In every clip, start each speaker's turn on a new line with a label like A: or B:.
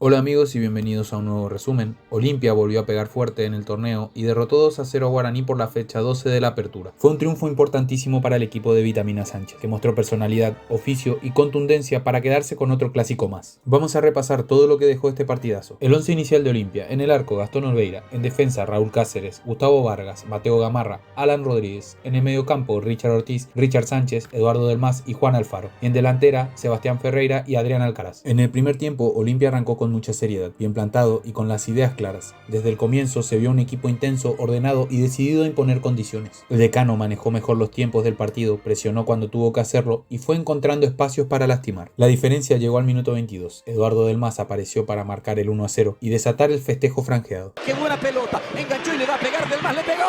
A: Hola amigos y bienvenidos a un nuevo resumen. Olimpia volvió a pegar fuerte en el torneo y derrotó 2-0 a Guaraní por la fecha 12 de la apertura. Fue un triunfo importantísimo para el equipo de Vitamina Sánchez, que mostró personalidad, oficio y contundencia para quedarse con otro clásico más. Vamos a repasar todo lo que dejó este partidazo. El once inicial de Olimpia: en el arco Gastón Olveira, en defensa Raúl Cáceres, Gustavo Vargas, Mateo Gamarra, Alan Rodríguez, en el mediocampo Richard Ortiz, Richard Sánchez, Eduardo Del Mas y Juan Alfaro, y en delantera Sebastián Ferreira y Adrián Alcaraz. En el primer tiempo Olimpia arrancó con mucha seriedad, bien plantado y con las ideas claras. Desde el comienzo se vio un equipo intenso, ordenado y decidido a imponer condiciones. El decano manejó mejor los tiempos del partido, presionó cuando tuvo que hacerlo y fue encontrando espacios para lastimar. La diferencia llegó al minuto 22. Eduardo Del Mas apareció para marcar el 1-0 y desatar el festejo franjeado.
B: ¡Qué buena pelota! Enganchó y le va a pegar. Del Mas le pegó.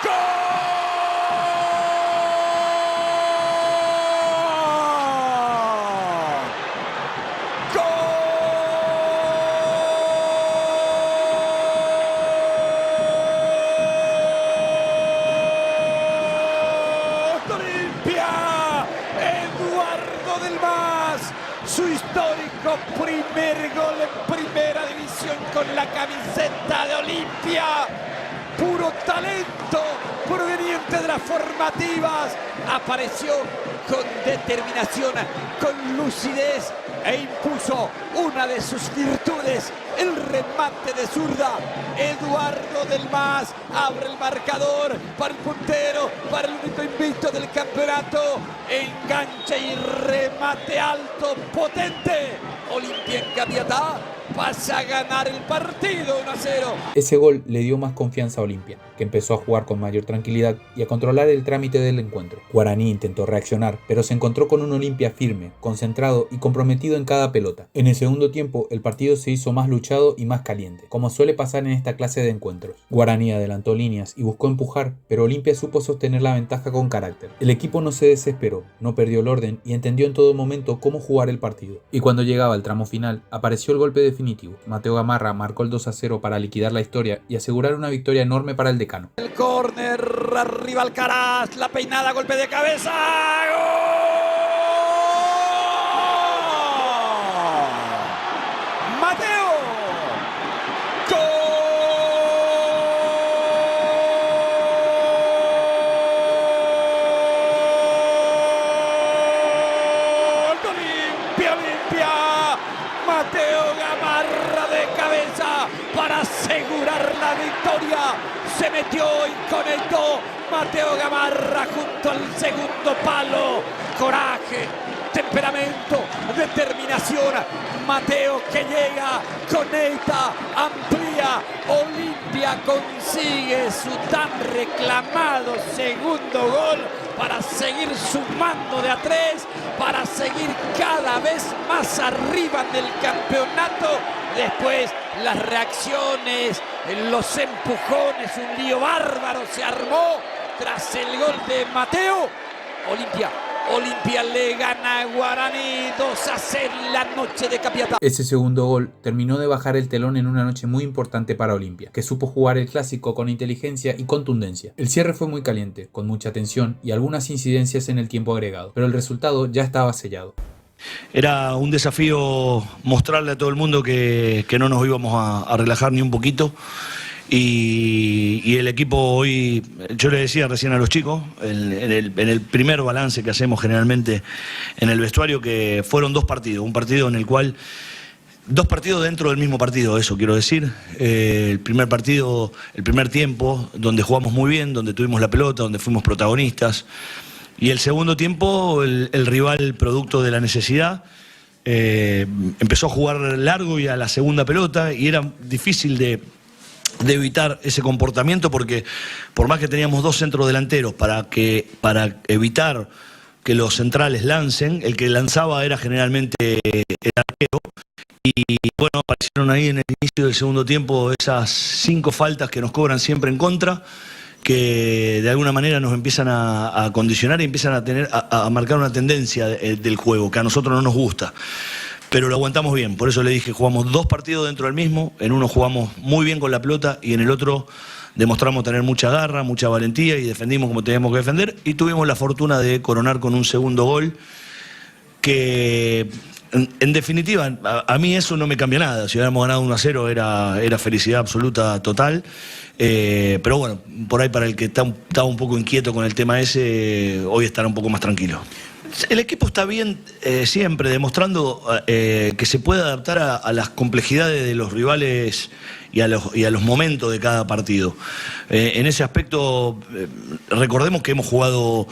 B: ¡Gol! Eduardo Del Mas, su histórico primer gol en primera división con la camiseta de Olimpia. Puro talento proveniente de las formativas. Apareció con determinación, con lucidez e impuso una de sus virtudes, el remate de zurda. Eduardo Del Mas abre el marcador para el puntero, para el único invicto del campeonato. Enganche y remate alto, potente. Olimpia en Capiatá pasa a ganar el partido 1-0.
A: Ese gol le dio más confianza a Olimpia, que empezó a jugar con mayor tranquilidad y a controlar el trámite del encuentro. Guaraní intentó reaccionar, pero se encontró con un Olimpia firme, concentrado y comprometido en cada pelota. En el segundo tiempo, el partido se hizo más luchado y más caliente, como suele pasar en esta clase de encuentros. Guaraní adelantó líneas y buscó empujar, pero Olimpia supo sostener la ventaja con carácter. El equipo no se desesperó, no perdió el orden y entendió en todo momento cómo jugar el partido. Y cuando llegaba el tramo final, apareció el golpe definitivo. Mateo Gamarra marcó el 2-0 para liquidar la historia y asegurar una victoria enorme para el decano.
B: El córner, arriba Alcaraz, la peinada, golpe de cabeza. ¡Gol! Mateo. ¡Gol! Olimpia, Olimpia. Mateo Gamarra de cabeza para asegurar la victoria. Se metió y conectó Mateo Gamarra junto al segundo palo. Coraje, temperamento, determinación. Mateo que llega, conecta, amplía. Olimpia consigue su tan reclamado segundo gol para seguir sumando de a 3, para seguir cada vez más arriba en el campeonato. Después las reacciones, los empujones, un lío bárbaro se armó tras el gol de Mateo. Olimpia le gana a Guaraní 2-0 en la noche de Capiatá.
A: Ese segundo gol terminó de bajar el telón en una noche muy importante para Olimpia, que supo jugar el clásico con inteligencia y contundencia. El cierre fue muy caliente, con mucha tensión y algunas incidencias en el tiempo agregado, pero el resultado ya estaba sellado.
C: Era un desafío mostrarle a todo el mundo que no nos íbamos a relajar ni un poquito. Y el equipo hoy, yo le decía recién a los chicos, en el primer balance que hacemos generalmente en el vestuario, que fueron dos partidos, un partido en el cual, dos partidos dentro del mismo partido, eso quiero decir. El primer partido, el primer tiempo, donde jugamos muy bien, donde tuvimos la pelota, donde fuimos protagonistas. Y el segundo tiempo, el rival, producto de la necesidad, empezó a jugar largo y a la segunda pelota, y era difícil de evitar ese comportamiento, porque por más que teníamos dos centros delanteros para evitar que los centrales lancen, el que lanzaba era generalmente el arquero. Y bueno, aparecieron ahí en el inicio del segundo tiempo esas 5 faltas que nos cobran siempre en contra, que de alguna manera nos empiezan a condicionar y empiezan a marcar una tendencia del juego que a nosotros no nos gusta. Pero lo aguantamos bien, por eso le dije, jugamos 2 partidos dentro del mismo, en uno jugamos muy bien con la pelota y en el otro demostramos tener mucha garra, mucha valentía y defendimos como teníamos que defender, y tuvimos la fortuna de coronar con un segundo gol que En definitiva, a mí eso no me cambia nada. Si hubiéramos ganado 1-0 era felicidad absoluta total. Pero bueno, por ahí para el que estaba un poco inquieto con el tema ese, hoy estará un poco más tranquilo. El equipo está bien siempre, demostrando que se puede adaptar a las complejidades de los rivales y a los momentos de cada partido. En ese aspecto, recordemos que hemos jugado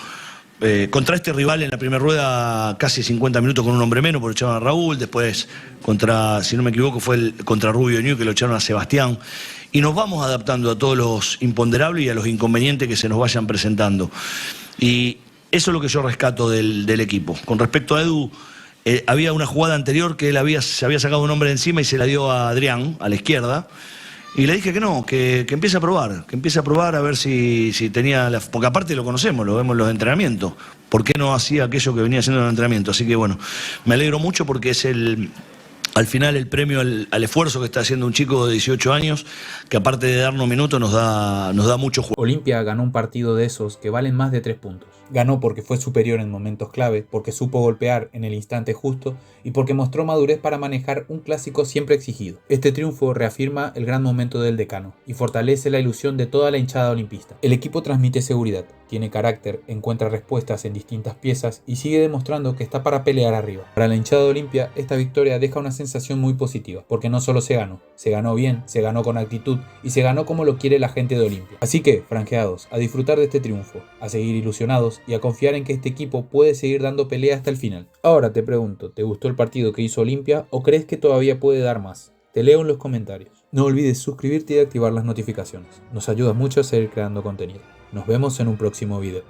C: contra este rival en la primera rueda casi 50 minutos con un hombre menos, porque echaron a Raúl, después si no me equivoco, fue contra Rubio Ñu, que lo echaron a Sebastián, y nos vamos adaptando a todos los imponderables y a los inconvenientes que se nos vayan presentando. Y eso es lo que yo rescato del equipo. Con respecto a Edu, había una jugada anterior que él se había sacado un hombre de encima y se la dio a Adrián, a la izquierda. Y le dije que no, que empiece a probar a ver si tenía porque aparte lo conocemos, lo vemos en los entrenamientos. ¿Por qué no hacía aquello que venía haciendo en el entrenamiento? Así que bueno, me alegro mucho porque es al final el premio al esfuerzo que está haciendo un chico de 18 años, que aparte de darnos minutos nos da mucho juego.
A: Olimpia ganó un partido de esos que valen más de 3 puntos. Ganó porque fue superior en momentos clave, porque supo golpear en el instante justo y porque mostró madurez para manejar un clásico siempre exigido. Este triunfo reafirma el gran momento del decano y fortalece la ilusión de toda la hinchada olimpista. El equipo transmite seguridad, tiene carácter, encuentra respuestas en distintas piezas y sigue demostrando que está para pelear arriba. Para la hinchada de Olimpia, esta victoria deja una sensación muy positiva, porque no solo se ganó bien, se ganó con actitud y se ganó como lo quiere la gente de Olimpia. Así que, franjeados, a disfrutar de este triunfo, a seguir ilusionados y a confiar en que este equipo puede seguir dando pelea hasta el final. Ahora te pregunto, ¿te gustó el partido que hizo Olimpia o crees que todavía puede dar más? Te leo en los comentarios. No olvides suscribirte y activar las notificaciones. Nos ayuda mucho a seguir creando contenido. Nos vemos en un próximo video.